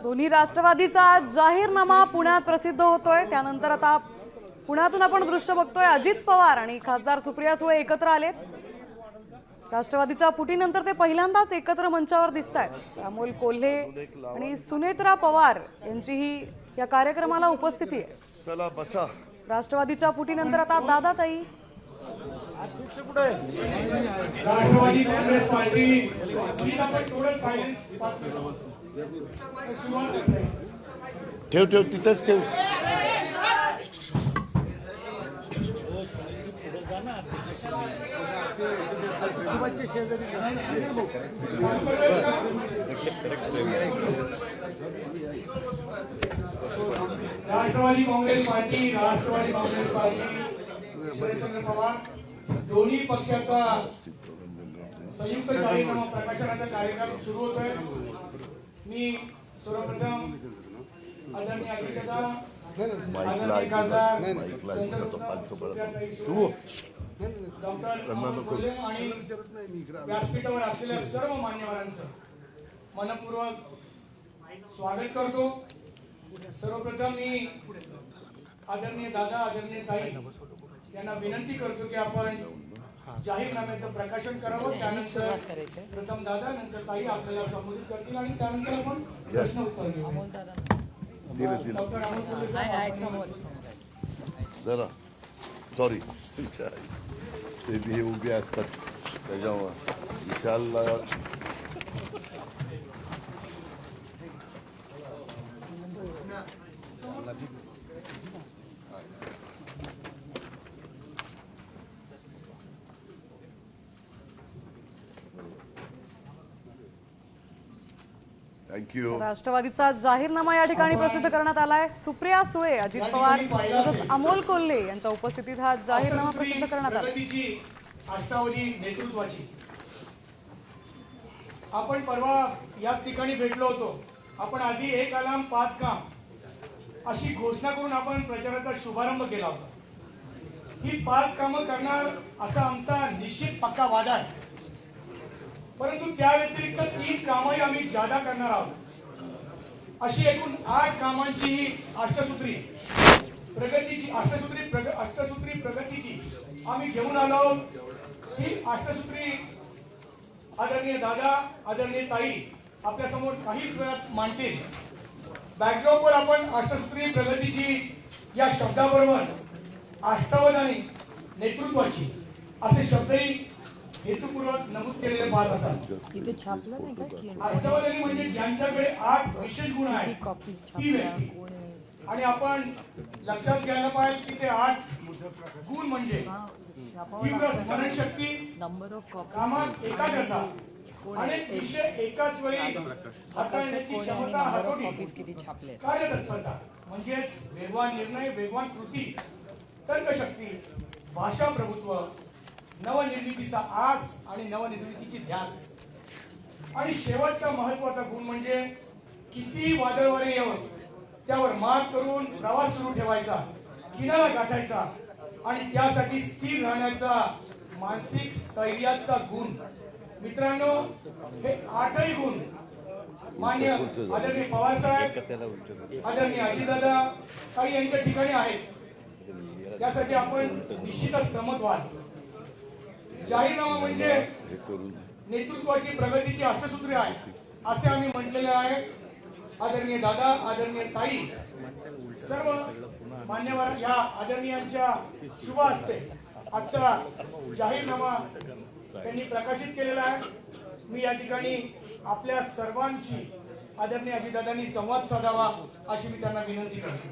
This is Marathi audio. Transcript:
दोन्ही राष्ट्रवादीचा जाहीरनामा पुण्यात प्रसिद्ध होतोय। त्यानंतर आता पुण्यातून आपण दृश्य बघतोय, अजित पवार आणि खासदार सुप्रिया सुळे एकत्र आलेत। राष्ट्रवादीच्या फुटीनंतर ते पहिल्यांदाच एकत्र मंचावर दिसतायत। अमोल कोल्हे आणि सुनेत्रा पवार यांचीही या कार्यक्रमाला उपस्थिती आहे। चला बसा। राष्ट्रवादीच्या फुटीनंतर आता दादाताई राष्ट्रवादी काँग्रेस पार्टी ठेव ठेव तिथंच ठेव। राष्ट्रवादी काँग्रेस पार्टी शरदचंद्र पवार दोन्ही पक्षाचा संयुक्त जाहीरनामा प्रकाशनाचा कार्यक्रम सुरू होतोय। मी सर्वप्रथम आदरणीय अध्यक्षदा डॉक्टर आणि व्यासपीठावर असलेल्या सर्व मान्यवरांचं मनपूर्वक स्वागत करतो। सर्वप्रथम मी आदरणीय दादा आदरणीय ताई यांना विनंती करतो की आपण जाहीरनाम्याचं प्रकाशन करावं। त्यानंतर प्रथम दादा नंतर ताई आपल्याला संबोधित करतील आणि त्यानंतर आपण प्रश्न उत्तर घेऊ। जरा सॉरी ते बी उभे असतात त्याच्यामुळे विशालला थँक्यू। राष्ट्रवादीचा जाहीरनामा या ठिकाणी प्रसिद्ध करण्यात आलाय। सुप्रिया सुळे, अजित पवार तसंच अमोल कोल्हे यांच्या उपस्थितीत हा जाहीरनामा प्रसिद्ध करण्यात आला। अष्टावधी नेतृत्वाची आपण परवा याच ठिकाणी भेटलो होतो। आपण आधी एक आलाम पाच काम अशी घोषणा करून आपण प्रचाराचा शुभारंभ केला होता। ही पाच कामं करणार असा आमचा निश्चित पक्का वादा आहे, परंतु त्या व्यतिरिक्त 3 कामही आम्ही जादा करणार आहोत। अशी एकूण 8 कामांची ही अष्टसूत्री प्रगतीची आम्ही घेऊन आलो आहोत। ही अष्टसूत्री आदरणीय दादा आदरणीय ताई आपल्या समोर काहीच वेळात मांडतील। बॅकड्रॉपवर आपण अष्टसूत्री प्रगतीची या शब्दाबरोबर अष्टावधानी नेतृत्वाची असे शब्दही हेतुपूर्वक नमूद केलेले पाहत असाल। इथे छापलं नाही का? अष्टावधानी म्हणजे ज्यांच्याकडे 8 विशेष गुण आहेत ती व्यक्ती। आणि आपण लक्षात घ्यायला पाहिजे की ते 8 गुण म्हणजे तीव्र स्मरणशक्ती, नंबर ऑफ कामात एकाग्रता, अनेक विषय एकाच वेळी हाताळण्याची क्षमता, हातोटी, कार्यतत्परता म्हणजेच वेगवान निर्णय, वेगवान कृती, तर्कशक्ती, भाषा प्रभुत्व, नवनिर्मितीचा आस आणि नवनिर्मितीची ध्यास। आणि शेवटचा महत्वाचा गुण म्हणजे किती वादळ वारे येवो त्यावर मात करून प्रवास सुरू ठेवायचा, किनारा गाठायचा आणि त्यासाठी स्थिर राहण्याचा मानसिक स्थैर्याचा गुण। मित्रांनो, हे 8ही गुण मान्य आदरणीय पवार साहेब, आदरणीय अजितदादा ताई यांच्या ठिकाणी आहेत। त्यासाठी आपण निश्चितच सहमत व्हाल। जाहीरनामा म्हणजे नेतृत्वाची प्रगतीची अष्टसूत्री आहे असे आम्ही म्हटलेले आहे। आदरणीय दादा आदरणीय ताई सर्व मान्यवर या आदरणीयांच्या शुभ हस्ते आजचा जाहीरनामा त्यांनी प्रकाशित केलेला आहे। मी या ठिकाणी आपल्या सर्वांशी आदरणीय अजितदादांनी संवाद साधावा अशी मी त्यांना विनंती करतो।